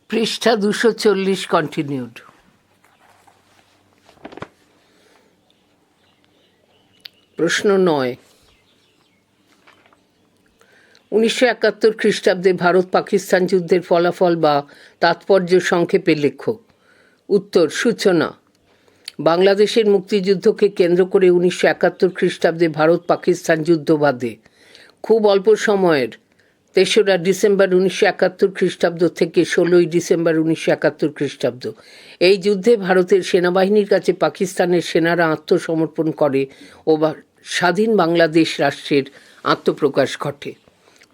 পৃষ্ঠা 240 কন্টিনিউড। প্রশ্ন 9। 1971 খ্রিস্টাব্দে ভারত পাকিস্তান যুদ্ধের ফলাফল বা তাৎপর্য সংক্ষেপে লেখো। উত্তর: সূচনা। বাংলাদেশের মুক্তিযুদ্ধকে কেন্দ্র করে 1971 খ্রিস্টাব্দে ভারত পাকিস্তান যুদ্ধ বাধে। খুব অল্প সময়ের 3রা ডিসেম্বর 1971 খ্রিস্টাব্দ থেকে 16ই ডিসেম্বর 1971 খ্রিস্টাব্দ এই যুদ্ধে ভারতের সেনাবাহিনীর কাছে পাকিস্তানের সেনারা আত্মসমর্পণ করে ও স্বাধীন বাংলাদেশ রাষ্ট্রের আত্মপ্রকাশ ঘটে।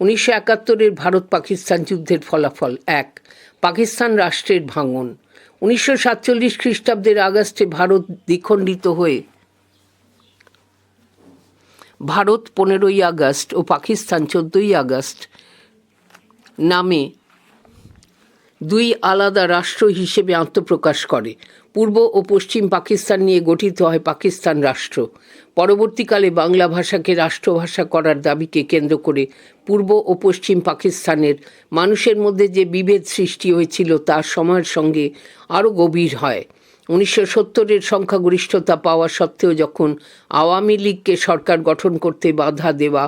1971 ভারত পাকিস্তান যুদ্ধের ফলাফল: 1. পাকিস্তান রাষ্ট্রের ভাঙন। 1947 খ্রিস্টাব্দের আগস্টে ভারত দ্বিখণ্ডিত হয়ে ভারত 15ই আগস্ট ও পাকিস্তান 14ই আগস্ট নামে দুই আলাদা রাষ্ট্র হিসেবে আত্মপ্রকাশ করে। পূর্ব ও পশ্চিম পাকিস্তান নিয়ে গঠিত হয় পাকিস্তান রাষ্ট্র। পরবর্তীকালে বাংলা ভাষাকে রাষ্ট্রভাষা করার দাবিকে কেন্দ্র করে পূর্ব ও পশ্চিম পাকিস্তানের মানুষের মধ্যে যে বিভেদ সৃষ্টি হয়েছিল তা সময়ের সঙ্গে আরও গভীর হয়। 1970 সংখ্যাগরিষ্ঠতা পাওয়া সত্ত্বেও যখন আওয়ামী লীগকে সরকার গঠন করতে বাধা দেওয়া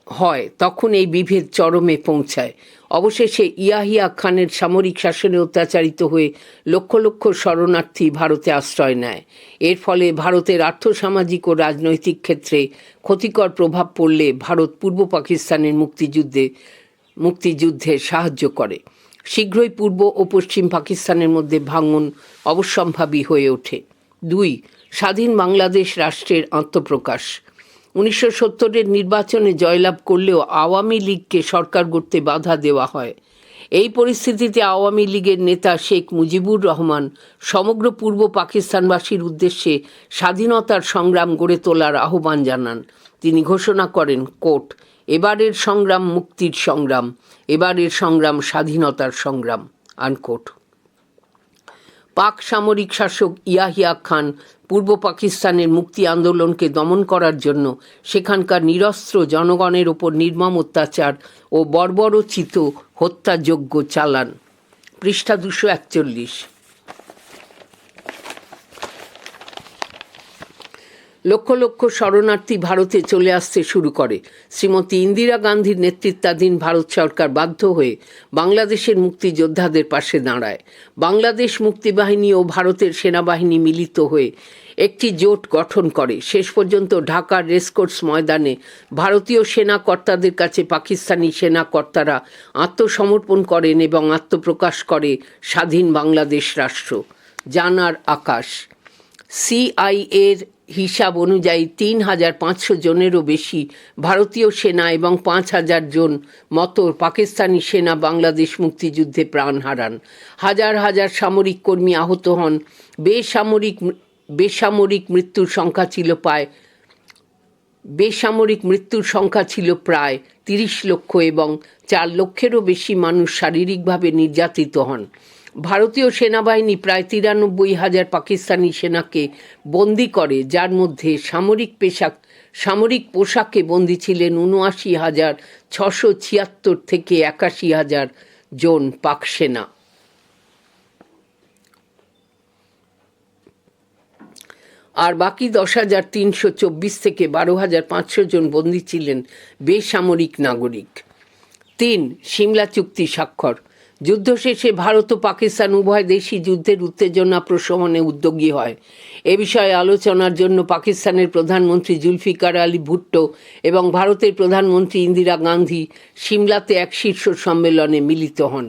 হয় তখন এই বিভেদ চরমে পৌঁছায়। অবশেষে ইয়াহিয়া খানের সামরিক শাসনে অত্যাচারিত হয়ে লক্ষ লক্ষ শরণার্থী ভারতে আশ্রয় নেয়। এর ফলে ভারতের আর্থসামাজিক ও রাজনৈতিক ক্ষেত্রে ক্ষতিকর প্রভাব পড়লে ভারত পূর্ব পাকিস্তানের মুক্তিযুদ্ধে সাহায্য করে। শীঘ্রই পূর্ব ও পশ্চিম পাকিস্তানের মধ্যে ভাঙন অবশ্যম্ভাবী হয়ে ওঠে। 2. স্বাধীন বাংলাদেশ রাষ্ট্রের আত্মপ্রকাশ। 1970 নির্বাচনে জয়লাভ করলেও আওয়ামী লীগকে সরকার গড়তে বাধা দেওয়া হয়। এই পরিস্থিতিতে আওয়ামী লীগের নেতা শেখ মুজিবুর রহমান সমগ্র পূর্ব পাকিস্তানবাসীর উদ্দেশ্যে স্বাধীনতার সংগ্রাম গড়ে তোলার আহ্বান জানান। তিনি ঘোষণা করেন, কোট, এবারের সংগ্রাম মুক্তির সংগ্রাম, এবারের সংগ্রাম স্বাধীনতার সংগ্রাম, আনকোট। পাক সামরিক শাসক ইয়াহিয়া খান পূর্ব পাকিস্তানের মুক্তি আন্দোলনকে দমন করার জন্য সেখানকার নিরস্ত্র জনগণের ওপর নির্মম অত্যাচার ও বর্বরোচিত হত্যাযজ্ঞ চালান। পৃষ্ঠা 241। লক্ষ লক্ষ শরণার্থী ভারতে চলে আসতে শুরু করে। শ্রীমতী ইন্দিরা গান্ধীর নেতৃত্বাধীন ভারত সরকার বাধ্য হয়ে বাংলাদেশের মুক্তিযোদ্ধাদের পাশে দাঁড়ায়। বাংলাদেশ মুক্তিবাহিনী ও ভারতের সেনাবাহিনী মিলিত হয়ে একটি জোট গঠন করে। শেষ পর্যন্ত ঢাকার রেসকোর্স ময়দানে ভারতীয় সেনা কর্তাদের কাছে পাকিস্তানি সেনা কর্তারা আত্মসমর্পণ করেন এবং আত্মপ্রকাশ করে স্বাধীন বাংলাদেশ রাষ্ট্র। জানার আকাশ। সিআইএর হিসাব অনুযায়ী 3,500 জনেরও বেশি ভারতীয় সেনা এবং 5,000 জন মতো পাকিস্তানি সেনা বাংলাদেশ মুক্তিযুদ্ধে প্রাণ হারান। হাজার হাজার সামরিক কর্মী আহত হন। বেসামরিক মৃত্যুর সংখ্যা ছিল প্রায় 30 লক্ষ এবং 4 লক্ষেরও বেশি মানুষ শারীরিকভাবে নির্যাতিত হন। ভারতীয় সেনাবাহিনী প্রায় 93,000 পাকিস্তানি সেনাকে বন্দি করে, যার মধ্যে সামরিক পোশাকে বন্দী ছিলেন 79,676 থেকে 81,000 জন পাক সেনা। আর বাকি 10,324 থেকে 12,500 জন বন্দী ছিলেন বেসামরিক নাগরিক। 3. সিমলা চুক্তি স্বাক্ষর। যুদ্ধ শেষে ভারত ও পাকিস্তান উভয় দেশই যুদ্ধের উত্তেজনা প্রশমনে উদ্যোগী হয়। এ বিষয়ে আলোচনার জন্য পাকিস্তানের প্রধানমন্ত্রী জুলফিকার আলী ভুট্টো এবং ভারতের প্রধানমন্ত্রী ইন্দিরা গান্ধী সিমলাতে এক শীর্ষ সম্মেলনে মিলিত হন।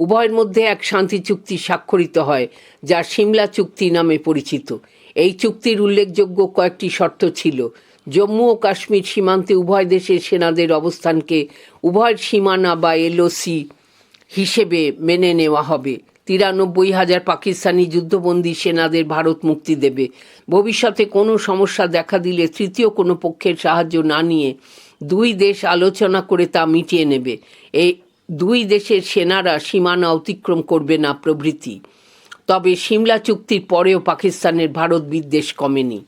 উভয়ের মধ্যে এক শান্তি চুক্তি স্বাক্ষরিত হয়, যা সিমলা চুক্তি নামে পরিচিত। এই চুক্তির উল্লেখযোগ্য কয়েকটি শর্ত ছিল। জম্মু ও কাশ্মীর সীমান্তে উভয় দেশের সেনাদের অবস্থানকে উভয়ের সীমানা বা এলওসি হিসেবে মেনে নেওয়া হবে। 93,000 পাকিস্তানি যুদ্ধবন্দী সেনাদের ভারত মুক্তি দেবে। ভবিষ্যতে কোনো সমস্যা দেখা দিলে তৃতীয় কোনো পক্ষের সাহায্য না নিয়ে দুই দেশ আলোচনা করে তা মিটিয়ে নেবে। এই দুই দেশের সেনারা সীমানা অতিক্রম করবে না প্রভৃতি। তবে সিমলা চুক্তির পরেও পাকিস্তানের ভারত বিদ্বেষ কমেনি।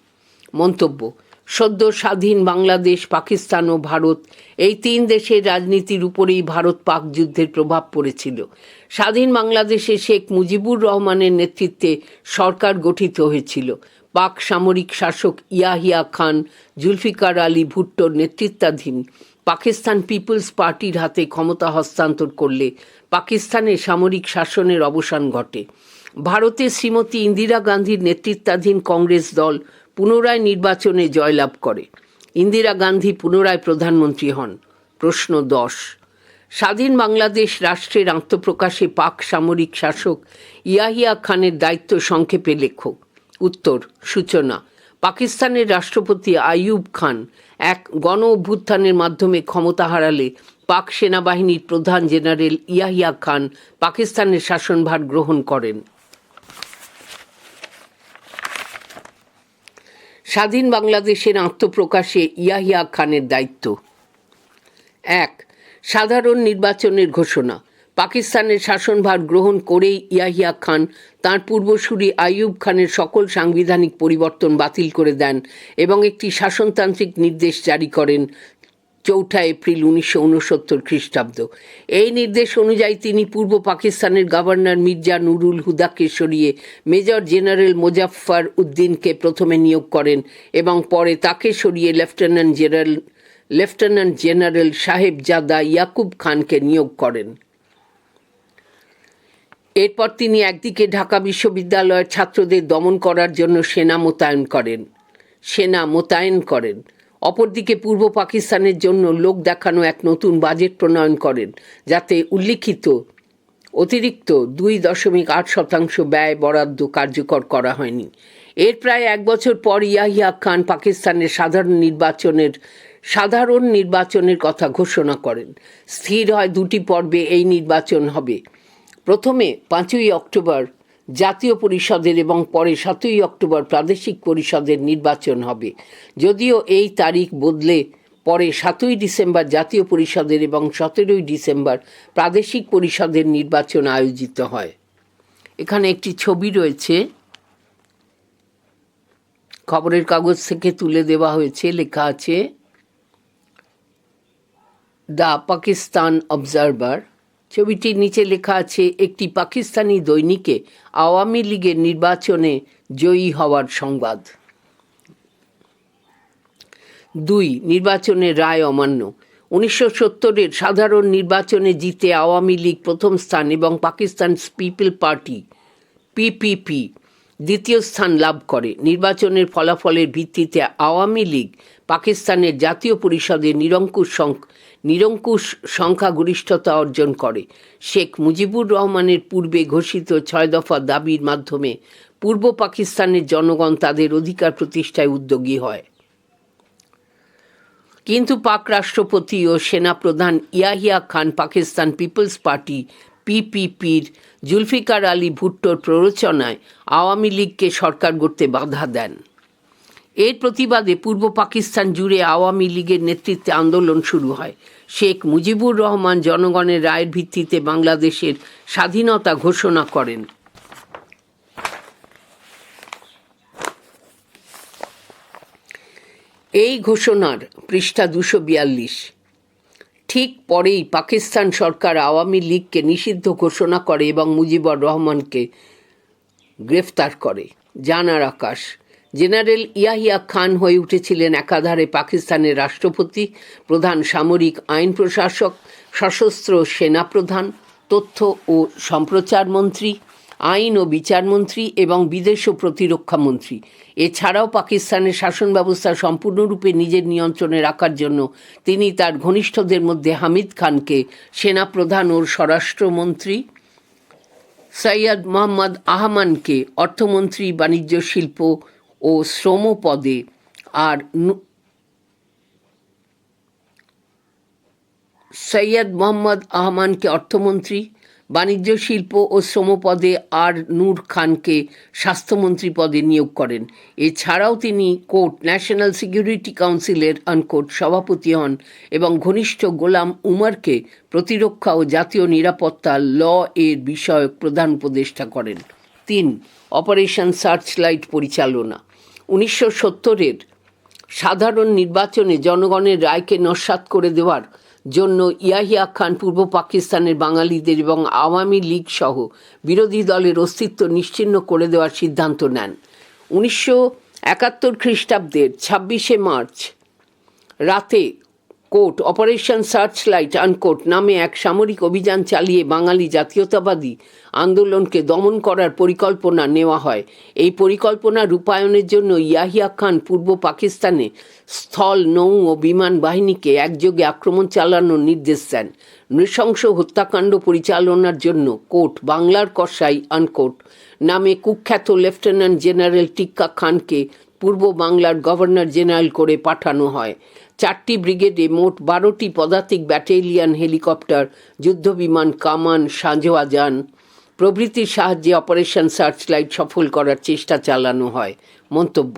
মন্তব্য: সদ্য স্বাধীন বাংলাদেশ, পাকিস্তান ও ভারত, এই তিন দেশের রাজনীতির উপরেই ভারত পাক যুদ্ধের প্রভাব পড়েছিল। স্বাধীন বাংলাদেশে শেখ মুজিবুর রহমানের নেতৃত্বে সরকার গঠিত হয়েছিল। পাক সামরিক শাসক ইয়াহিয়া খান, জুলফিকার আলী ভুট্টোর নেতৃত্বাধীন পাকিস্তান পিপলস পার্টির হাতে ক্ষমতা হস্তান্তর করলে পাকিস্তানে সামরিক শাসনের অবসান ঘটে। ভারতে শ্রীমতী ইন্দিরা গান্ধীর নেতৃত্বাধীন কংগ্রেস দল পুনরায় নির্বাচনে জয়লাভ করে। ইন্দিরা গান্ধী পুনরায় প্রধানমন্ত্রী হন। প্রশ্ন 10, স্বাধীন বাংলাদেশ রাষ্ট্রের আত্মপ্রকাশে পাক সামরিক শাসক ইয়াহিয়া খানের দায়িত্ব সংক্ষেপে লেখো। উত্তর, সূচনা। পাকিস্তানের রাষ্ট্রপতি আইয়ুব খান এক গণ অভ্যুত্থানের মাধ্যমে ক্ষমতা হারালে পাক সেনাবাহিনীর প্রধান জেনারেল ইয়াহিয়া খান পাকিস্তানের শাসনভার গ্রহণ করেন। স্বাধীন বাংলাদেশের আত্মপ্রকাশে ইয়াহিয়া খানের দায়িত্ব। 1. সাধারণ নির্বাচনের ঘোষণা। পাকিস্তানের শাসনভার গ্রহণ করেই ইয়াহিয়া খান তাঁর পূর্বসূরি আইয়ুব খানের সকল সাংবিধানিক পরিবর্তন বাতিল করে দেন এবং একটি শাসনতান্ত্রিক নির্দেশ জারি করেন 4 এপ্রিল 1969 খ্রিস্টাব্দ। এই নির্দেশ অনুযায়ী তিনি পূর্ব পাকিস্তানের গভর্নর মির্জা নুরুল হুদাকে সরিয়ে মেজর জেনারেল মোজাফফর উদ্দিনকে প্রথমে নিয়োগ করেন এবং পরে তাকে সরিয়ে লেফটেন্যান্ট জেনারেল সাহেবজাদা ইয়াকুব খানকে নিয়োগ করেন। এরপর তিনি একদিকে ঢাকা বিশ্ববিদ্যালয়ের ছাত্রদের দমন করার জন্য সেনা মোতায়েন করেন, অপরদিকে পূর্ব পাকিস্তানের জন্য লোক দেখানো এক নতুন বাজেট প্রণয়ন করেন, যাতে উল্লিখিত অতিরিক্ত 2.8% ব্যয় বরাদ্দ কার্যকর করা হয়নি। এর প্রায় 1 বছর পর ইয়াহিয়া খান পাকিস্তানের সাধারণ নির্বাচনের কথা ঘোষণা করেন। স্থির হয় 2টি পর্বে এই নির্বাচন হবে। প্রথমে 5ই অক্টোবর জাতীয় পরিষদের এবং পরে 7ই অক্টোবর প্রাদেশিক পরিষদের নির্বাচন হবে, যদিও এই তারিখ বদলে পরে 7ই ডিসেম্বর জাতীয় পরিষদের এবং 17ই ডিসেম্বর প্রাদেশিক পরিষদের নির্বাচন আয়োজিত হয়। এখানে একটি ছবি রয়েছে, খবরের কাগজ থেকে তুলে দেওয়া হয়েছে, লেখা আছে দ্য পাকিস্তান অবজারভার। ছবিটির নিচে লেখা আছে একটি পাকিস্তানি দৈনিকে আওয়ামী লীগের নির্বাচনে জয়ী হওয়ার সংবাদ। 2. নির্বাচনের রায় অমান্য। 1970-এর সাধারণ নির্বাচনে জিতে আওয়ামী লীগ প্রথম স্থান এবং পাকিস্তান পিপল পার্টি পিপিপি দ্বিতীয় স্থান লাভ করে। নির্বাচনের ফলাফলের ভিত্তিতে আওয়ামী লীগ পাকিস্তানের জাতীয় পরিষদে নিরঙ্কুশ সংখ্যাগরিষ্ঠতা অর্জন করে। শেখ মুজিবুর রহমানের পূর্বে ঘোষিত 6 দফা দাবির মাধ্যমে পূর্ব পাকিস্তানের জনগণ তাদের অধিকার প্রতিষ্ঠায় উদ্যোগী হয়। কিন্তু পাক রাষ্ট্রপতি ও সেনাপ্রধান ইয়াহিয়া খান পাকিস্তান পিপলস পার্টি পিপিপির জুলফিকার আলী ভুট্টোর প্ররোচনায় আওয়ামী লীগকে সরকার গড়তে বাধা দেন। এর প্রতিবাদে পূর্ব পাকিস্তান জুড়ে আওয়ামী লীগের নেতৃত্বে আন্দোলন শুরু হয়। শেখ মুজিবুর রহমান জনগণের রায়ের ভিত্তিতে বাংলাদেশের স্বাধীনতা ঘোষণা করেন। এই ঘোষণার পৃষ্ঠা 242। ঠিক পরেই পাকিস্তান সরকার আওয়ামী লীগকে নিষিদ্ধ ঘোষণা করে এবং মুজিবুর রহমানকে গ্রেফতার করে। জানার আকাশ। জেনারেল ইয়াহিয়া খান হয়ে উঠেছিলেন একাধারে পাকিস্তানের রাষ্ট্রপতি, প্রধান সামরিক আইন প্রশাসক, সশস্ত্র সেনাপ্রধান, তথ্য ও সম্প্রচার মন্ত্রী, আইন ও বিচারমন্ত্রী এবং বিদেশ ও প্রতিরক্ষা মন্ত্রী। এছাড়াও পাকিস্তানের শাসন ব্যবস্থা সম্পূর্ণরূপে নিজের নিয়ন্ত্রণে রাখার জন্য তিনি তার ঘনিষ্ঠদের মধ্যে হামিদ খানকে সেনাপ্রধান ও স্বরাষ্ট্রমন্ত্রী, সৈয়দ মোহাম্মদ আহমানকে অর্থমন্ত্রী, বাণিজ্য, শিল্প ও শ্রম পদে আর নূর খানকে স্বাস্থ্যমন্ত্রী পদে নিয়োগ করেন। এছাড়াও তিনি ন্যাশনাল সিকিউরিটি কাউন্সিলের সভাপতি হন এবং ঘনিষ্ঠ গোলাম উমরকে প্রতিরক্ষা ও জাতীয় নিরাপত্তা এর বিষয়ক প্রধান উপদেষ্টা করেন। 3. অপারেশন সার্চলাইট পরিচালনা। 1970-এর সাধারণ নির্বাচনে জনগণের রায়কে নস্যাৎ করে দেওয়ার জন্য ইয়াহিয়া খান পূর্ব পাকিস্তানের বাঙালিদের এবং আওয়ামী লীগ সহ বিরোধী দলের অস্তিত্ব নিশ্চিহ্ন করে দেওয়ার সিদ্ধান্ত নেন। 1971 খ্রিস্টাব্দের 26শে মার্চ রাতে কোর্ট অপারেশন সার্চলাইট আনকোট নামে এক সামরিক অভিযান চালিয়ে বাঙালি জাতীয়তাবাদী আন্দোলনকে দমন করার পরিকল্পনা নেওয়া হয়। এই পরিকল্পনা রূপায়ণের জন্য ইয়াহিয়া খান পূর্ব পাকিস্তানে স্থল, নৌ ও বিমান বাহিনীকে একযোগে আক্রমণ চালানোর নির্দেশ দেন। নৃশংস হত্যাকাণ্ড পরিচালনার জন্য কোর্ট বাংলার কসাই আনকোট নামে কুখ্যাত লেফটেন্যান্ট জেনারেল টিক্কা খানকে পূর্ব বাংলার গভর্নর জেনারেল করে পাঠানো হয়। 4টি ব্রিগেডে মোট 12টি পদাতিক ব্যাটালিয়ন, হেলিকপ্টার, যুদ্ধবিমান, কামান, সাঁজোয়া যান প্রভৃতির সাহায্যে অপারেশন সার্চলাইট সফল করার চেষ্টা চালানো হয়। মন্তব্য: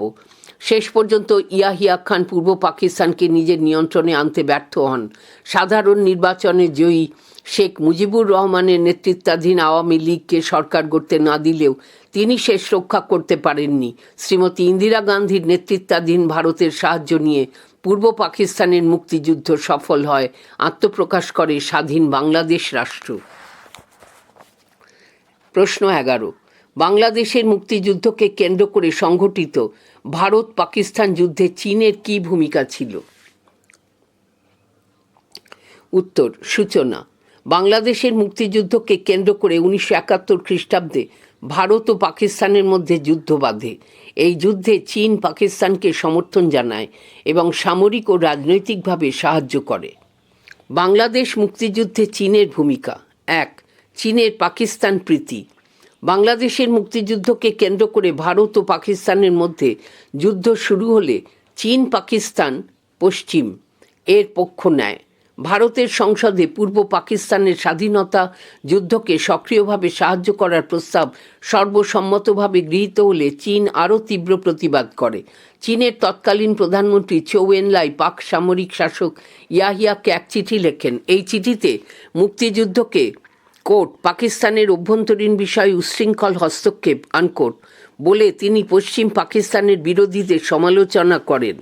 শেষ পর্যন্ত ইয়াহিয়া খান পূর্ব পাকিস্তানকে নিজের নিয়ন্ত্রণে আনতে ব্যর্থ হন। সাধারণ নির্বাচনে জয়ী শেখ মুজিবুর রহমানের নেতৃত্বাধীন আওয়ামী লীগকে সরকার গড়তে না দিলেও তিনি শেষ রক্ষা করতে পারেননি। শ্রীমতী ইন্দিরা গান্ধীর নেতৃত্বাধীন ভারতের সাহায্য নিয়ে পূর্ব পাকিস্তানের মুক্তিযুদ্ধ সফল হয়, আত্মপ্রকাশ করে স্বাধীন বাংলাদেশ রাষ্ট্র। প্রশ্ন 11, বাংলাদেশের মুক্তিযুদ্ধকে কেন্দ্র করে সংঘটিত ভারত পাকিস্তান যুদ্ধে চীনের কী ভূমিকা ছিল? উত্তর: সূচনা। বাংলাদেশের মুক্তিযুদ্ধকে কেন্দ্র করে 1971 খ্রিস্টাব্দে ভারত ও পাকিস্তানের মধ্যে যুদ্ধ বাধে। এই যুদ্ধে চীন পাকিস্তানকে সমর্থন জানায় এবং সামরিক ও রাজনৈতিকভাবে সাহায্য করে। বাংলাদেশ মুক্তিযুদ্ধে চীনের ভূমিকা। 1. চীনের পাকিস্তান প্রীতি। বাংলাদেশের মুক্তিযুদ্ধকে কেন্দ্র করে ভারত ও পাকিস্তানের মধ্যে যুদ্ধ শুরু হলে চীন পাকিস্তান পশ্চিম এর পক্ষ নেয়। ভারতের সংসদে পূর্ব পাকিস্তানের স্বাধীনতা যুদ্ধকে সক্রিয়ভাবে সাহায্য করার প্রস্তাব সর্বসম্মতভাবে গৃহীত হলে চীন আরও তীব্র প্রতিবাদ করে। চীনের তৎকালীন প্রধানমন্ত্রী চৌ এনলাই পাক সামরিক শাসক ইয়াহিয়াকে এক চিঠি লেখেন। এই চিঠিতে মুক্তিযুদ্ধকে কোর্ট পাকিস্তানের অভ্যন্তরীণ বিষয়ে উচ্ছৃঙ্খল হস্তক্ষেপ আনকোট বলে তিনি পশ্চিম পাকিস্তানের বিরোধীদের সমালোচনা করেন।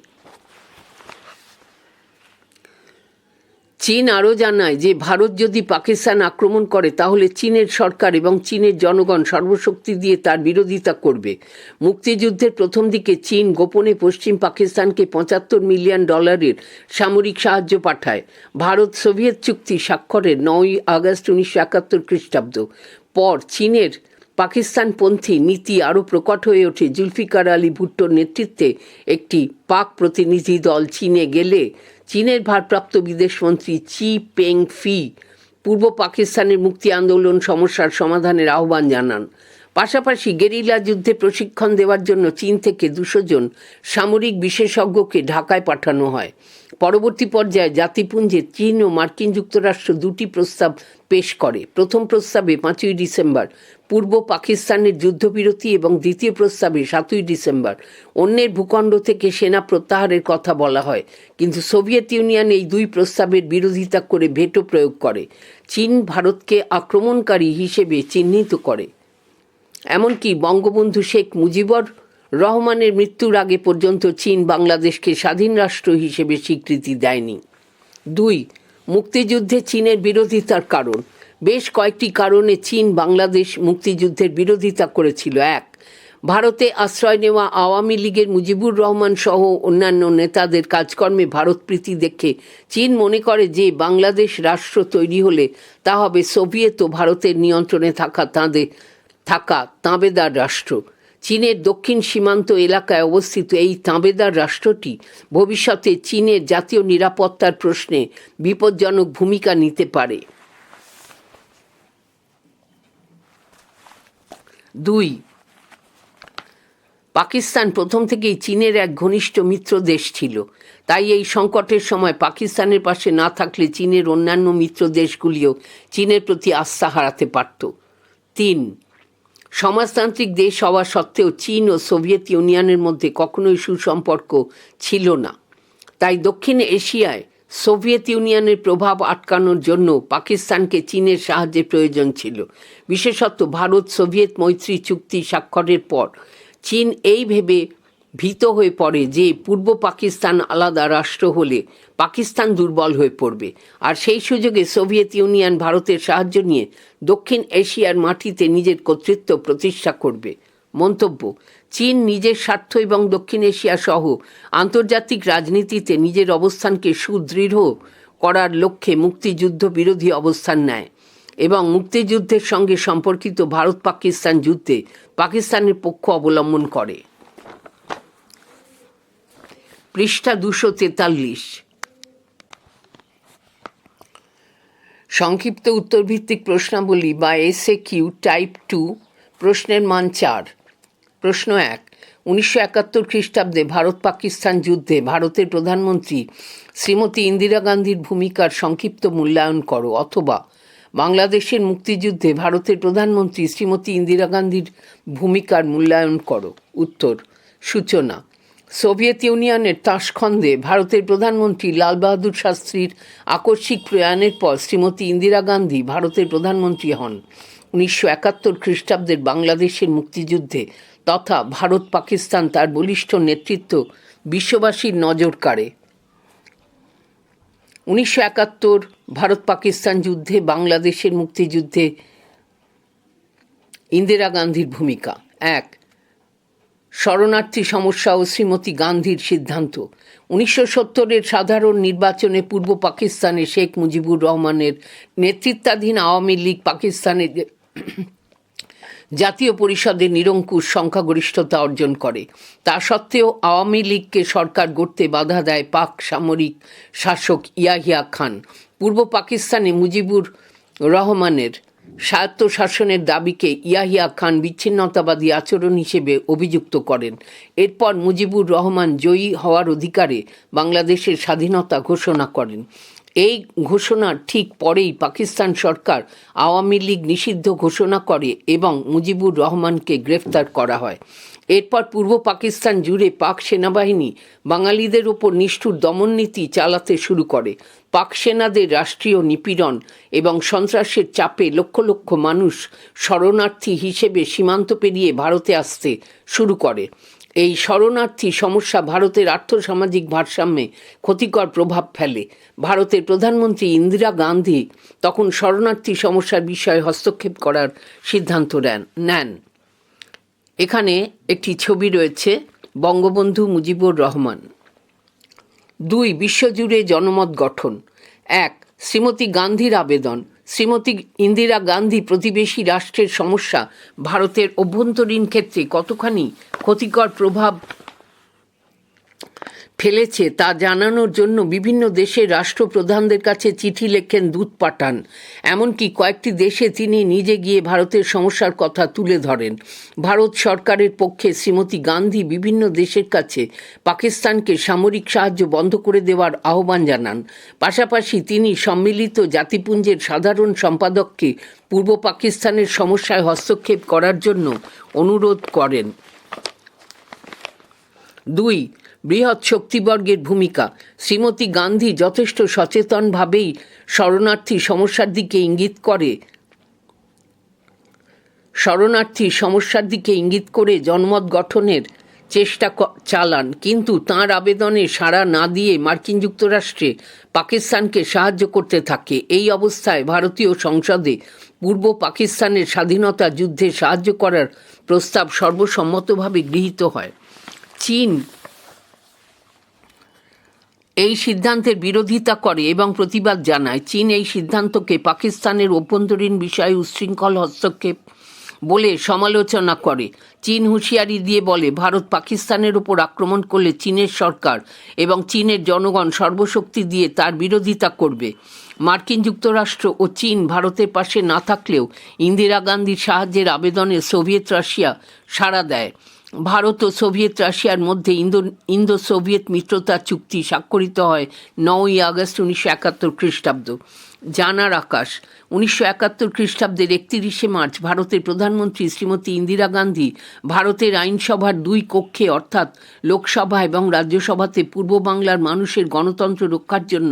চীন আরও জানায় যে ভারত যদি পাকিস্তান আক্রমণ করে তাহলে চীনের সরকার এবং চীনের জনগণ সর্বশক্তি দিয়ে তার বিরোধিতা করবে। মুক্তিযুদ্ধের প্রথম দিকে চীন গোপনে পশ্চিম পাকিস্তানকে $75 মিলিয়ন সামরিক সাহায্য পাঠায়। ভারত সোভিয়েত চুক্তি স্বাক্ষরের 9 আগস্ট 1971 খ্রিস্টাব্দ পর চীনের পাকিস্তানপন্থী নীতি আরও প্রকট হয়ে ওঠে। জুলফিকার আলী ভুট্টোর নেতৃত্বে একটি পাক প্রতিনিধি দল চীনে গেলে চীনের ভারপ্রাপ্ত বিদেশমন্ত্রী চি পেং ফি পূর্ব পাকিস্তানের মুক্তি আন্দোলন সমস্যার সমাধানের আহ্বান জানান। পাশাপাশি গেরিলা যুদ্ধে প্রশিক্ষণ দেওয়ার জন্য চীন থেকে 200 জন সামরিক বিশেষজ্ঞকে ঢাকায় পাঠানো হয়। পরবর্তী পর্যায়ে জাতিপুঞ্জে চীন ও মার্কিন যুক্তরাষ্ট্র 2টি প্রস্তাব পেশ করে। প্রথম প্রস্তাবে 5ই ডিসেম্বর পূর্ব পাকিস্তানের যুদ্ধবিরতি এবং দ্বিতীয় প্রস্তাবে 7ই ডিসেম্বর অন্যের ভূখণ্ড থেকে সেনা প্রত্যাহারের কথা বলা হয়। কিন্তু সোভিয়েত ইউনিয়ন এই 2 প্রস্তাবের বিরোধিতা করে ভেটো প্রয়োগ করে। চীন ভারতকে আক্রমণকারী হিসেবে চিহ্নিত করে। এমনকি বঙ্গবন্ধু শেখ মুজিবুর রহমানের মৃত্যুর আগে পর্যন্ত চীন বাংলাদেশকে স্বাধীন রাষ্ট্র হিসেবে স্বীকৃতি দেয়নি। 2. মুক্তিযুদ্ধে চীনের বিরোধিতার কারণ। বেশ কয়েকটি কারণে চীন বাংলাদেশ মুক্তিযুদ্ধের বিরোধিতা করেছিল। 1. ভারতে আশ্রয় নেওয়া আওয়ামী লীগের মুজিবুর রহমান সহ অন্যান্য নেতাদের কাজকর্মে ভারতপ্রীতি দেখে চীন মনে করে যে বাংলাদেশ রাষ্ট্র তৈরি হলে তা হবে সোভিয়েত ও ভারতের নিয়ন্ত্রণে থাকা তাঁবেদার রাষ্ট্র। চীনের দক্ষিণ সীমান্ত এলাকায় অবস্থিত এই তাঁবেদার রাষ্ট্রটি ভবিষ্যতে চীনের জাতীয় নিরাপত্তার প্রশ্নে বিপজ্জনক ভূমিকা নিতে পারে। 2. পাকিস্তান প্রথম থেকেই চীনের এক ঘনিষ্ঠ মিত্র দেশ ছিল, তাই এই সংকটের সময় পাকিস্তানের পাশে না থাকলে চীনের অন্যান্য মিত্র দেশগুলিও চীনের প্রতি আস্থা হারাতে পারত। 3. সমাজতান্ত্রিক দেশ হওয়া সত্ত্বেও চীন ও সোভিয়েত ইউনিয়নের মধ্যে কখনোই সুসম্পর্ক ছিল না, তাই দক্ষিণ এশিয়ায় সোভিয়েত ইউনিয়নের প্রভাব আটকানোর জন্য পাকিস্তানকে চীনের সাহায্যের প্রয়োজন ছিল। বিশেষত ভারত সোভিয়েত মৈত্রী চুক্তি স্বাক্ষরের পর চীন এই ভেবে ভীত হয়ে পড়ে যে পূর্ব পাকিস্তান আলাদা রাষ্ট্র হলে পাকিস্তান দুর্বল হয়ে পড়বে, আর সেই সুযোগে সোভিয়েত ইউনিয়ন ভারতের সাহায্য নিয়ে দক্ষিণ এশিয়ার মাটিতে নিজের কর্তৃত্ব প্রতিষ্ঠা করবে। মন্তব্য: চীন নিজের স্বার্থ এবং দক্ষিণ এশিয়া সহ আন্তর্জাতিক রাজনীতিতে নিজের অবস্থানকে সুদৃঢ় করার লক্ষ্যে মুক্তিযুদ্ধ বিরোধী অবস্থান নেয় এবং মুক্তিযুদ্ধের সঙ্গে সম্পর্কিত ভারত পাকিস্তান যুদ্ধে পাকিস্তানের পক্ষ অবলম্বন করে। পৃষ্ঠা 243। সংক্ষিপ্ত উত্তরভিত্তিক প্রশ্নাবলী বা SAQ টাইপ 2, প্রশ্নের মান 4। প্রশ্ন 1, 1971 খ্রিস্টাব্দে ভারত পাকিস্তান যুদ্ধে ভারতের প্রধানমন্ত্রী শ্রীমতী ইন্দিরা গান্ধীর ভূমিকার সংক্ষিপ্ত মূল্যায়ন করো, অথবা বাংলাদেশের মুক্তিযুদ্ধে ভারতের প্রধানমন্ত্রী শ্রীমতী ইন্দিরা গান্ধীর ভূমিকার মূল্যায়ন করো। উত্তর: সূচনা: সোভিয়েত ইউনিয়নের তাশখন্দে ভারতের প্রধানমন্ত্রী লাল বাহাদুর শাস্ত্রীর আকস্মিক প্রয়াণের পর শ্রীমতী ইন্দিরা গান্ধী ভারতের প্রধানমন্ত্রী হন। 1971 খ্রিস্টাব্দের বাংলাদেশের মুক্তিযুদ্ধে তথা ভারত পাকিস্তান তার বলিষ্ঠ নেতৃত্ব বিশ্ববাসীর নজর কাড়ে। 1971 ভারত পাকিস্তান যুদ্ধে বাংলাদেশের মুক্তিযুদ্ধে ইন্দিরা গান্ধীর ভূমিকা। 1. শরণার্থী সমস্যা ও শ্রীমতী গান্ধীর সিদ্ধান্ত। 1970-এর সাধারণ নির্বাচনে পূর্ব পাকিস্তানে শেখ মুজিবুর রহমানের নেতৃত্বাধীন আওয়ামী লীগ পাকিস্তানের জাতীয় পরিষদে নিরঙ্কুশ সংখ্যাগরিষ্ঠতা অর্জন করে। তা সত্ত্বেও আওয়ামী লীগকে সরকার গড়তে বাধা দেয় পাক সামরিক শাসক ইয়াহিয়া খান। পূর্ব পাকিস্তানে মুজিবুর রহমানের স্বায়ত্তশাসনের দাবিকে ইয়াহিয়া খান বিচ্ছিন্নতাবাদী আচরণ হিসেবে অভিযুক্ত করেন। এরপর মুজিবুর রহমান জয়ী হওয়ার অধিকারে বাংলাদেশের স্বাধীনতা ঘোষণা করেন। এই ঘোষণার ঠিক পরেই পাকিস্তান সরকার আওয়ামী লীগ নিষিদ্ধ ঘোষণা করে এবং মুজিবুর রহমানকে গ্রেফতার করা হয়। এরপর পূর্ব পাকিস্তান জুড়ে পাক সেনাবাহিনী বাঙালিদের ওপর নিষ্ঠুর দমননীতি চালাতে শুরু করে। পাক সেনাদের রাষ্ট্রীয় নিপীড়ন এবং সন্ত্রাসের চাপে লক্ষ লক্ষ মানুষ শরণার্থী হিসেবে সীমান্ত পেরিয়ে ভারতে আসতে শুরু করে। এই শরণার্থী সমস্যা ভারতের আর্থসামাজিক ভারসাম্যে ক্ষতিকর প্রভাব ফেলে। ভারতের প্রধানমন্ত্রী ইন্দিরা গান্ধী তখন শরণার্থী সমস্যার বিষয়ে হস্তক্ষেপ করার সিদ্ধান্ত নেন। এখানে একটি ছবি রয়েছে, বঙ্গবন্ধু মুজিবুর রহমান। 2. বিশ্বজুড়ে জনমত গঠন। 1. শ্রীমতী গান্ধীর আবেদন। শ্রীমতী ইন্দিরা গান্ধী প্রতিবেশী রাষ্ট্রের সমস্যা ভারতের অভ্যন্তরীণ ক্ষেত্রে কতখানি ক্ষতিকর প্রভাব ফেলেছে তা জানানোর জন্য বিভিন্ন দেশের রাষ্ট্রপ্রধানদের কাছে চিঠি লেখেন, দূত পাঠান। এমনকি কয়েকটি দেশে তিনি নিজে গিয়ে ভারতের সমস্যার কথা তুলে ধরেন। ভারত সরকারের পক্ষে শ্রীমতী গান্ধী বিভিন্ন দেশের কাছে পাকিস্তানকে সামরিক সাহায্য বন্ধ করে দেওয়ার আহ্বান জানান। পাশাপাশি তিনি সম্মিলিত জাতিপুঞ্জের সাধারণ সম্পাদককে পূর্ব পাকিস্তানের সমস্যায় হস্তক্ষেপ করার জন্য অনুরোধ করেন। 2. বৃহৎ শক্তিবর্গের ভূমিকা। শ্রীমতী গান্ধী যথেষ্ট সচেতনভাবেই শরণার্থী সমস্যার দিকে ইঙ্গিত করে জনমত গঠনের চেষ্টা চালান, কিন্তু তাঁর আবেদনে সাড়া না দিয়ে মার্কিন যুক্তরাষ্ট্রে পাকিস্তানকে সাহায্য করতে থাকে। এই অবস্থায় ভারতীয় সংসদে পূর্ব পাকিস্তানের স্বাধীনতা যুদ্ধে সাহায্য করার প্রস্তাব সর্বসম্মতভাবে গৃহীত হয়। চীন এই সিদ্ধান্তের বিরোধিতা করে এবং প্রতিবাদ জানায়। চীন এই সিদ্ধান্তকে পাকিস্তানের অভ্যন্তরীণ বিষয়ে উচ্ছৃঙ্খল হস্তক্ষেপ বলে সমালোচনা করে। চীন হুঁশিয়ারি দিয়ে বলে, ভারত পাকিস্তানের ওপর আক্রমণ করলে চীনের সরকার এবং চীনের জনগণ সর্বশক্তি দিয়ে তার বিরোধিতা করবে। মার্কিন যুক্তরাষ্ট্র ও চীন ভারতের পাশে না থাকলেও ইন্দিরা গান্ধীর সাহায্যের আবেদনে সোভিয়েত রাশিয়া সাড়া দেয়। ভারত ও সোভিয়েত রাশিয়ার মধ্যে ইন্দো সোভিয়েত মিত্রতা চুক্তি স্বাক্ষরিত হয় 9ই আগস্ট 1971 খ্রিস্টাব্দ। জানার আকাশ। 1971 খ্রিস্টাব্দের 31শে মার্চ ভারতের প্রধানমন্ত্রী শ্রীমতী ইন্দিরা গান্ধী ভারতের আইনসভার 2 কক্ষে অর্থাৎ লোকসভা এবং রাজ্যসভাতে পূর্ব বাংলার মানুষের গণতন্ত্র রক্ষার জন্য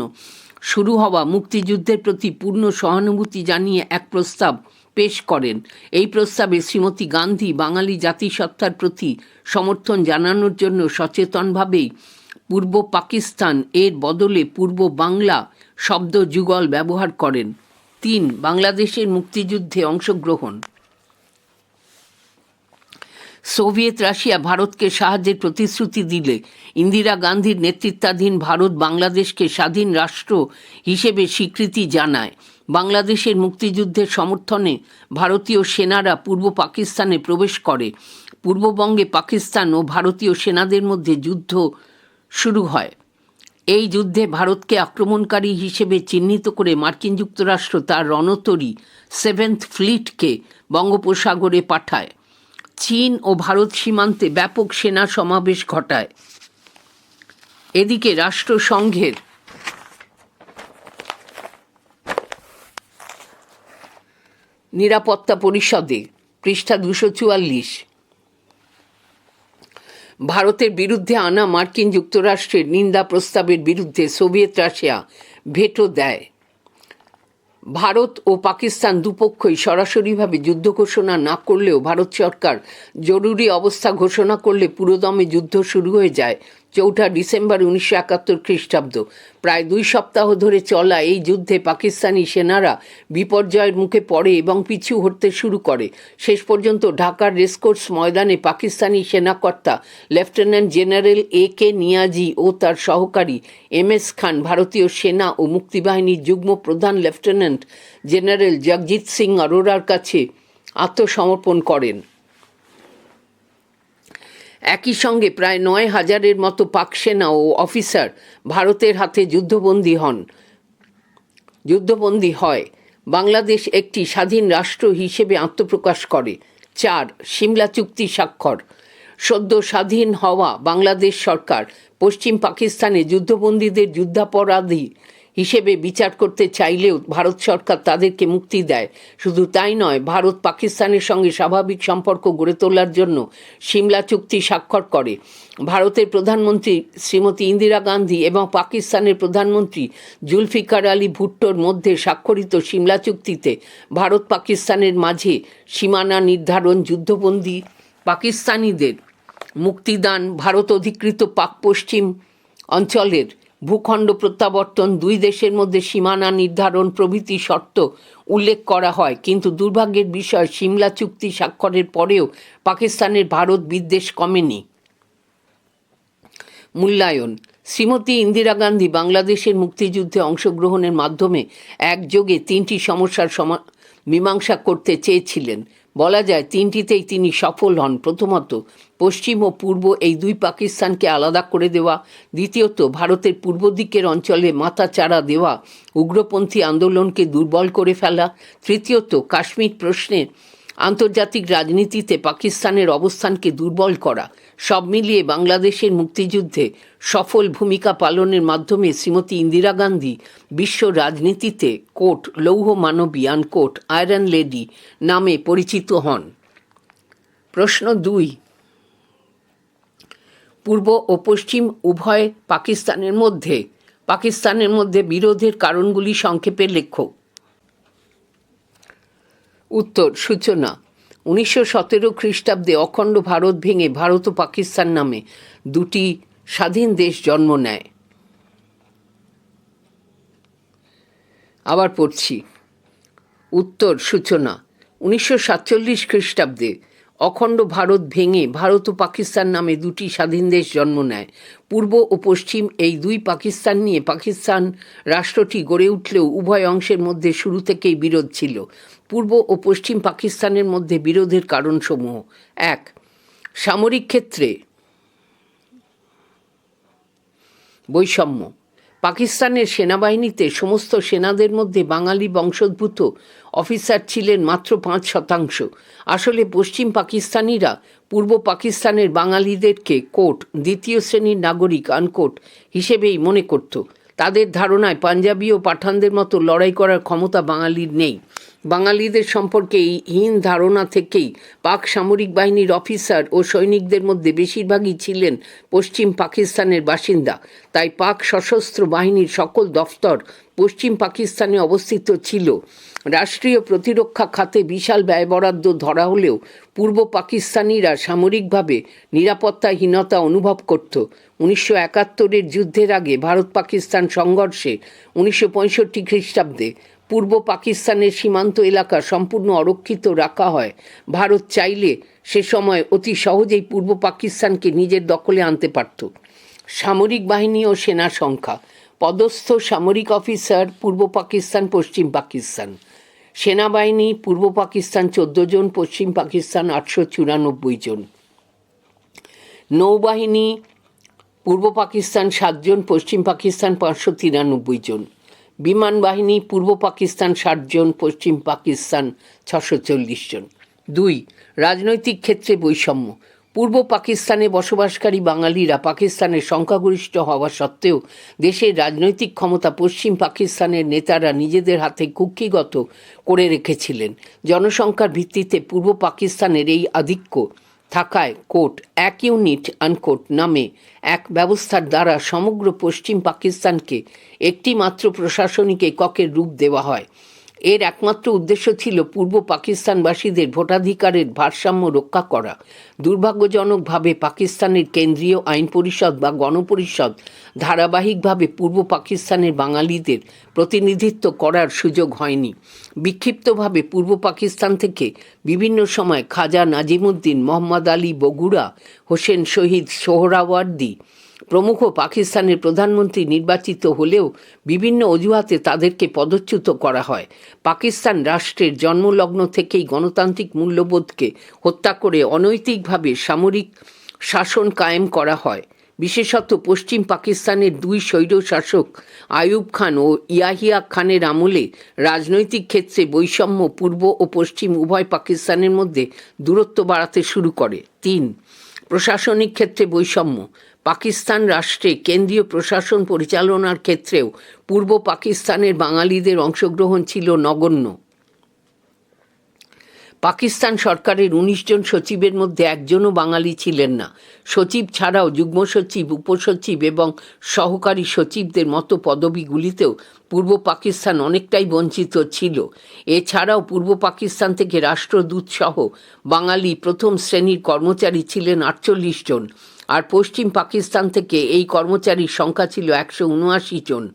শুরু হওয়া মুক্তিযুদ্ধের প্রতি পূর্ণ সহানুভূতি জানিয়ে এক প্রস্তাব পেশ করেন। এই প্রস্তাবে শ্রীমতী গান্ধী বাঙালি জাতিসত্তার প্রতি সমর্থন জানানোর জন্য সচেতনভাবেই পূর্ব পাকিস্তান এর বদলে পূর্ব বাংলা শব্দ যুগল ব্যবহার করেন। 3. বাংলাদেশের মুক্তিযুদ্ধে অংশগ্রহণ। সোভিয়েত রাশিয়া ভারতকে সাহায্যের প্রতিশ্রুতি দিলে ইন্দিরা গান্ধীর নেতৃত্বাধীন ভারত বাংলাদেশকে স্বাধীন রাষ্ট্র হিসেবে স্বীকৃতি জানায়। বাংলাদেশের মুক্তিযুদ্ধের সমর্থনে ভারতীয় সেনারা পূর্ব পাকিস্তানে প্রবেশ করে। পূর্ববঙ্গে পাকিস্তান ও ভারতীয় সেনাদের মধ্যে যুদ্ধ শুরু হয়। এই যুদ্ধে ভারতকে আক্রমণকারী হিসেবে চিহ্নিত করে মার্কিন যুক্তরাষ্ট্র তার রণতরী 7th ফ্লিটকে বঙ্গোপসাগরে পাঠায়। চীন ও ভারত সীমান্তে ব্যাপক সেনা সমাবেশ ঘটায়। এদিকে রাষ্ট্রসংঘের নিরাপত্তা পরিষদে পৃষ্ঠা 244 ভারতের বিরুদ্ধে আনা মার্কিন যুক্তরাষ্ট্রের নিন্দা প্রস্তাবের বিরুদ্ধে সোভিয়েত রাশিয়া ভেটো দেয়। ভারত ও পাকিস্তান দুপক্ষই সরাসরিভাবে যুদ্ধ ঘোষণা না করলেও ভারত সরকার জরুরি অবস্থা ঘোষণা করলে পুরোদমে যুদ্ধ শুরু হয়ে যায় 4 ডিসেম্বর 1971 খ্রিস্টাব্দ। প্রায় 2 সপ্তাহ ধরে চলা এই যুদ্ধে পাকিস্তানি সেনারা বিপর্যয়ের মুখে পড়ে এবং পিছু হটতে শুরু করে। শেষ পর্যন্ত ঢাকার রেসকোর্স ময়দানে পাকিস্তানি সেনাকর্তা লেফটেন্যান্ট জেনারেল A.K. নিয়াজি ও তার সহকারী M.S. খান ভারতীয় সেনা ও মুক্তিবাহিনীর যুগ্ম প্রধান লেফটেন্যান্ট জেনারেল জগজিৎ সিং অরোরার কাছে আত্মসমর্পণ করেন। একই সঙ্গে প্রায় 9,000-এর মতো পাক সেনা ও অফিসার ভারতের হাতে যুদ্ধবন্দী হয়। বাংলাদেশ একটি স্বাধীন রাষ্ট্র হিসেবে আত্মপ্রকাশ করে। 4. সিমলা চুক্তি স্বাক্ষর। সদ্য স্বাধীন হওয়া বাংলাদেশ সরকার পশ্চিম পাকিস্তানে যুদ্ধবন্দীদের যুদ্ধাপরাধী হিসেবে বিচার করতে চাইলেও ভারত সরকার তাদেরকে মুক্তি দেয়। শুধু তাই নয়, ভারত পাকিস্তানের সঙ্গে স্বাভাবিক সম্পর্ক গড়ে তোলার জন্য সিমলা চুক্তি স্বাক্ষর করে। ভারতের প্রধানমন্ত্রী শ্রীমতী ইন্দিরা গান্ধী এবং পাকিস্তানের প্রধানমন্ত্রী জুলফিকার আলী ভুট্টোর মধ্যে স্বাক্ষরিত সিমলা চুক্তিতে ভারত পাকিস্তানের মাঝে সীমানা নির্ধারণ, যুদ্ধবন্দী পাকিস্তানিদের মুক্তিদান, ভারত অধিকৃত পাক পশ্চিম অঞ্চলের ভূখণ্ড প্রত্যাবর্তন, 2 দেশের মধ্যে সীমানা নির্ধারণ প্রভৃতি শর্ত উল্লেখ করা হয়। কিন্তু দুর্ভাগ্যের বিষয়, সিমলা চুক্তি স্বাক্ষরের পরেও পাকিস্তানের ভারত বিদ্বেষ কমেনি। মূল্যায়ন। শ্রীমতী ইন্দিরা গান্ধী বাংলাদেশের মুক্তিযুদ্ধে অংশগ্রহণের মাধ্যমে একযোগে 3টি সমস্যার মীমাংসা করতে চেয়েছিলেন। বলা যায় 3টিতেই তিনি সফল হন। প্রথমত, পশ্চিম ও পূর্ব এই 2 পাকিস্তানকে আলাদা করে দেওয়া। দ্বিতীয়ত, ভারতের পূর্ব দিকের অঞ্চলে মাথাচাড়া দেওয়া উগ্রপন্থী আন্দোলনকে দুর্বল করে ফেলা। তৃতীয়ত, কাশ্মীর প্রশ্নে আন্তর্জাতিক রাজনীতিতে পাকিস্তানের অবস্থানকে দুর্বল করা। সব মিলিয়ে বাংলাদেশের মুক্তিযুদ্ধে সফল ভূমিকা পালনের মাধ্যমে শ্রীমতী ইন্দিরা গান্ধী বিশ্ব রাজনীতিতে কোট লৌহ মানবী আনকোট আয়রন লেডি নামে পরিচিত হন। প্রশ্ন 2, পূর্ব ও পশ্চিম উভয় পাকিস্তানের মধ্যে বিরোধের কারণগুলি সংক্ষেপে লেখো। উত্তর। সূচনা। 1917 খ্রিস্টাব্দে অখণ্ড ভারত ভেঙে ভারত ও পাকিস্তান নামে 2টি স্বাধীন দেশ জন্ম নেয়। আবার পড়ছি। উত্তর। সূচনা। 1947 খ্রিস্টাব্দে অখণ্ড ভারত ভেঙে ভারত ও পাকিস্তান নামে 2টি স্বাধীন দেশ জন্ম নেয়। পূর্ব ও পশ্চিম এই 2 পাকিস্তান নিয়ে পাকিস্তান রাষ্ট্রটি গড়ে উঠলেও উভয় অংশের মধ্যে শুরু থেকেই বিরোধ ছিল। পূর্ব ও পশ্চিম পাকিস্তানের মধ্যে বিরোধের কারণসমূহ: 1. সামরিক ক্ষেত্রে বৈষম্য। পাকিস্তানের সেনাবাহিনীতে সমস্ত সেনাদের মধ্যে বাঙালি বংশোদ্ভূত অফিসার ছিলেন মাত্র 5%। আসলে পশ্চিম পাকিস্তানিরা পূর্ব পাকিস্তানের বাঙালিদেরকে কোট দ্বিতীয় শ্রেণীর নাগরিক আনকোট হিসেবেই মনে করত। তাদের ধারণায় পাঞ্জাবি ও পাঠানদের মতো লড়াই করার ক্ষমতা বাঙালির নেই। বাঙালিদের সম্পর্কে এই হীন ধারণা থেকেই পাক সামরিক বাহিনীর অফিসার ও সৈনিকদের মধ্যে বেশিরভাগই ছিলেন পশ্চিম পাকিস্তানের বাসিন্দা। তাই পাক সশস্ত্র বাহিনীর সকল দফতর পশ্চিম পাকিস্তানে অবস্থিত ছিল। রাষ্ট্রীয় প্রতিরক্ষা খাতে বিশাল ব্যয় বরাদ্দ ধরা হলেও পূর্ব পাকিস্তানিরা সামরিকভাবে নিরাপত্তাহীনতা অনুভব করত। 1971-এর যুদ্ধের আগে ভারত পাকিস্তান সংঘর্ষে 1965 খ্রিস্টাব্দে পূর্ব পাকিস্তানের সীমান্ত এলাকা সম্পূর্ণ অরক্ষিত রাখা হয়। ভারত চাইলে সে সময় অতি সহজেই পূর্ব পাকিস্তানকে নিজের দখলে আনতে পারত। সামরিক বাহিনী ও সেনা সংখ্যা: পদস্থ সামরিক অফিসার পূর্ব পাকিস্তান, পশ্চিম পাকিস্তান। সেনাবাহিনী পূর্ব পাকিস্তান 14 জন, পশ্চিম পাকিস্তান 894 জন। নৌবাহিনী পূর্ব পাকিস্তান 7 জন, পশ্চিম পাকিস্তান 593 জন। বিমান বাহিনী পূর্ব পাকিস্তান 60 জন, পশ্চিম পাকিস্তান 640 জন। 2. রাজনৈতিক ক্ষেত্রে বৈষম্য: পূর্ব পাকিস্তানে বসবাসকারী বাঙালিরা পাকিস্তানের সংখ্যাগরিষ্ঠ হওয়া সত্ত্বেও দেশের রাজনৈতিক ক্ষমতা পশ্চিম পাকিস্তানের নেতারা নিজেদের হাতে কুক্ষিগত করে রেখেছিলেন। জনসংখ্যার ভিত্তিতে পূর্ব পাকিস্তানের এই আধিক্য থাকায় কোট এক ইউনিট আনকোট নামে এক ব্যবস্থার দ্বারা সমগ্র পশ্চিম পাকিস্তানকে একটি মাত্র প্রশাসনিক এককের রূপ দেওয়া হয়। এর একমাত্র উদ্দেশ্য ছিল পূর্ব পাকিস্তানবাসীদের ভোটাধিকারের ভারসাম্য রক্ষা করা। দুর্ভাগ্যজনকভাবে পাকিস্তানের কেন্দ্রীয় আইন পরিষদ বা গণপরিষদ ধারাবাহিকভাবে পূর্ব পাকিস্তানের বাঙালিদের প্রতিনিধিত্ব করার সুযোগ হয়নি। বিক্ষিপ্তভাবে পূর্ব পাকিস্তান থেকে বিভিন্ন সময় খাজা নাজিমুদ্দিন, মোহাম্মদ আলী বগুড়া, হোসেন শহীদ সোহরাওয়ার্দী প্রমুখ পাকিস্তানের প্রধানমন্ত্রী নির্বাচিত হলেও বিভিন্ন অজুহাতে তাদেরকে পদচ্যুত করা হয়। পাকিস্তান রাষ্ট্রের জন্মলগ্ন থেকেই গণতান্ত্রিক মূল্যবোধকে হত্যা করে অনৈতিকভাবে সামরিক শাসন কায়েম করা হয়। বিশেষত পশ্চিম পাকিস্তানের 2 স্বৈরশাসক আইয়ুব খান ও ইয়াহিয়া খানের আমলে রাজনৈতিক ক্ষেত্রে বৈষম্য পূর্ব ও পশ্চিম উভয় পাকিস্তানের মধ্যে দূরত্ব বাড়াতে শুরু করে। 3. প্রশাসনিক ক্ষেত্রে বৈষম্য: পাকিস্তান রাষ্ট্রে কেন্দ্রীয় প্রশাসন পরিচালনার ক্ষেত্রেও পূর্ব পাকিস্তানের বাঙালিদের অংশগ্রহণ ছিল নগণ্য। পাকিস্তান সরকারের 19 জন সচিবের মধ্যে একজনও বাঙালি ছিলেন না। সচিব ছাড়াও যুগ্ম সচিব, উপসচিব এবং সহকারী সচিবদের মতো পদবিগুলিতেও পূর্ব পাকিস্তান অনেকটাই বঞ্চিত ছিল। এছাড়াও পূর্ব পাকিস্তান থেকে রাষ্ট্রদূত সহ বাঙালি প্রথম শ্রেণীর কর্মচারী ছিলেন 48 জন, আর পশ্চিম পাকিস্তান থেকে এই কর্মচারীর সংখ্যা ছিল 179 জন।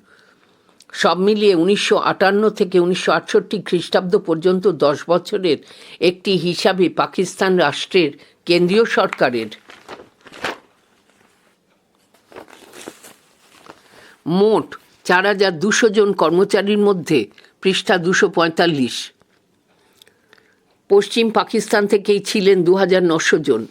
সব মিলিয়ে 1958 থেকে 1968 খ্রিস্টাব্দ পর্যন্ত 10 বছরের একটি হিসাবে পাকিস্তান রাষ্ট্রের কেন্দ্রীয় সরকারের মোট 4200 জন কর্মচারীর মধ্যে পৃষ্ঠা 245 পশ্চিম পাকিস্তান থেকেই ছিলেন 2900 জন।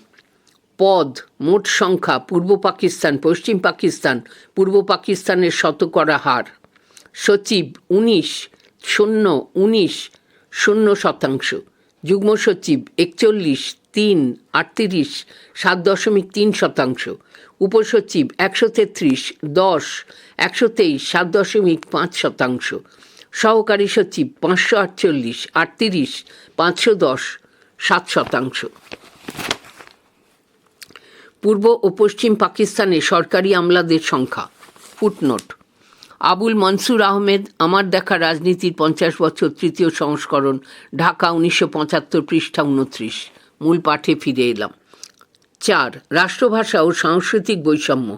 পদ মোট সংখ্যা পূর্ব পাকিস্তান, পশ্চিম পাকিস্তান, পূর্ব পাকিস্তানের শতকরা হার: সচিব 19, যুগ্ম সচিব 41, 3, 38, 7.3%, উপসচিব 133, 10, 123, 7.5%, সহকারী সচিব 548, 38, 510, 7%। পূর্ব ও পশ্চিম পাকিস্তানে সরকারি আমলাদের সংখ্যা। ফুটনোট: আবুল মনসুর আহমেদ, আমার দেখা রাজনীতির 50 বছর, 3য় সংস্করণ, ঢাকা 1975, পৃষ্ঠা 29। মূল পাঠে ফিরে এলাম। 4. রাষ্ট্রভাষা ও সাংস্কৃতিক বৈষম্য: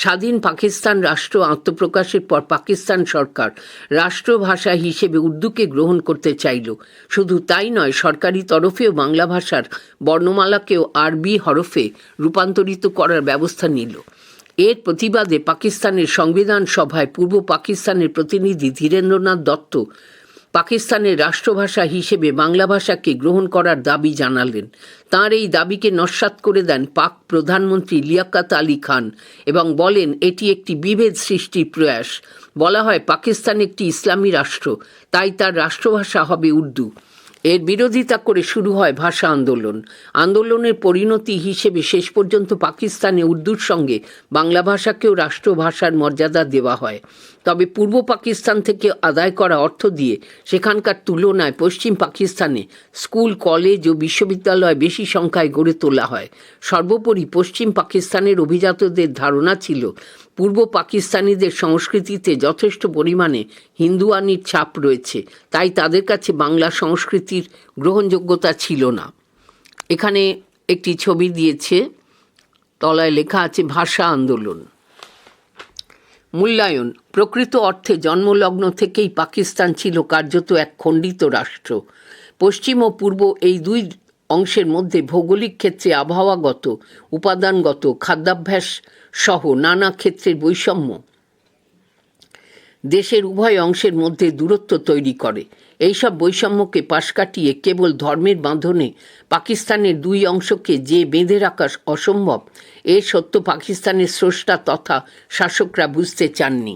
স্বাধীন পাকিস্তান রাষ্ট্র আত্মপ্রকাশের পর পাকিস্তান সরকার রাষ্ট্রভাষা হিসেবে উর্দুকে গ্রহণ করতে চাইল। শুধু তাই নয়, সরকারি তরফেও বাংলা ভাষার বর্ণমালাকেও আরবি হরফে রূপান্তরিত করার ব্যবস্থা নিল। এর প্রতিবাদে পাকিস্তানের সংবিধান সভায় পূর্ব পাকিস্তানের প্রতিনিধি ধীরেন্দ্রনাথ দত্ত পাকিস্তানের রাষ্ট্রভাষা হিসেবে বাংলা ভাষাকে গ্রহণ করার দাবি জানালেন। তাঁর এই দাবিকে নস্যাৎ করে দেন পাক প্রধানমন্ত্রী লিয়াকত আলী খান এবং বলেন এটি একটি বিভেদ সৃষ্টির প্রয়াস। বলা হয় পাকিস্তান একটি ইসলামী রাষ্ট্র, তাই তার রাষ্ট্রভাষা হবে উর্দু। এর বিরোধিতা করে শুরু হয় ভাষা আন্দোলন। আন্দোলনের পরিণতি হিসেবে শেষ পর্যন্ত পাকিস্তানে উর্দুর সঙ্গে বাংলা ভাষাকেও রাষ্ট্রভাষার মর্যাদা দেওয়া হয়। তবে পূর্ব পাকিস্তান থেকে আদায় করা অর্থ দিয়ে সেখানকার তুলনায় পশ্চিম পাকিস্তানে স্কুল, কলেজ ও বিশ্ববিদ্যালয় বেশি সংখ্যায় গড়ে তোলা হয়। সর্বোপরি পশ্চিম পাকিস্তানের অভিজাতদের ধারণা ছিল পূর্ব পাকিস্তানিদের সংস্কৃতিতে যথেষ্ট পরিমাণে হিন্দুয়ানির ছাপ রয়েছে, তাই তাদের কাছে বাংলা সংস্কৃতির গ্রহণযোগ্যতা ছিল না। এখানে একটি ছবি দিয়েছে, তলায় লেখা আছে ভাষা আন্দোলন। মূল্যায়ন। প্রকৃত অর্থে জন্মলগ্ন থেকেই পাকিস্তান ছিল কার্যত এক খণ্ডিত রাষ্ট্র। পশ্চিম ও পূর্ব এই দুই অংশের মধ্যে ভৌগোলিক ক্ষেত্রে আবহাওয়াগত, উপাদানগত, খাদ্যাভ্যাস সহ নানা ক্ষেত্রের বৈষম্য দেশের উভয় অংশের মধ্যে দূরত্ব তৈরি করে। এইসব বৈষম্যকে পাশ কাটিয়ে কেবল ধর্মের বাঁধনে পাকিস্তানের দুই অংশকে যে বেঁধে রাখা অসম্ভব, এ সত্য পাকিস্তানের স্রষ্টা তথা শাসকরা বুঝতে চাননি।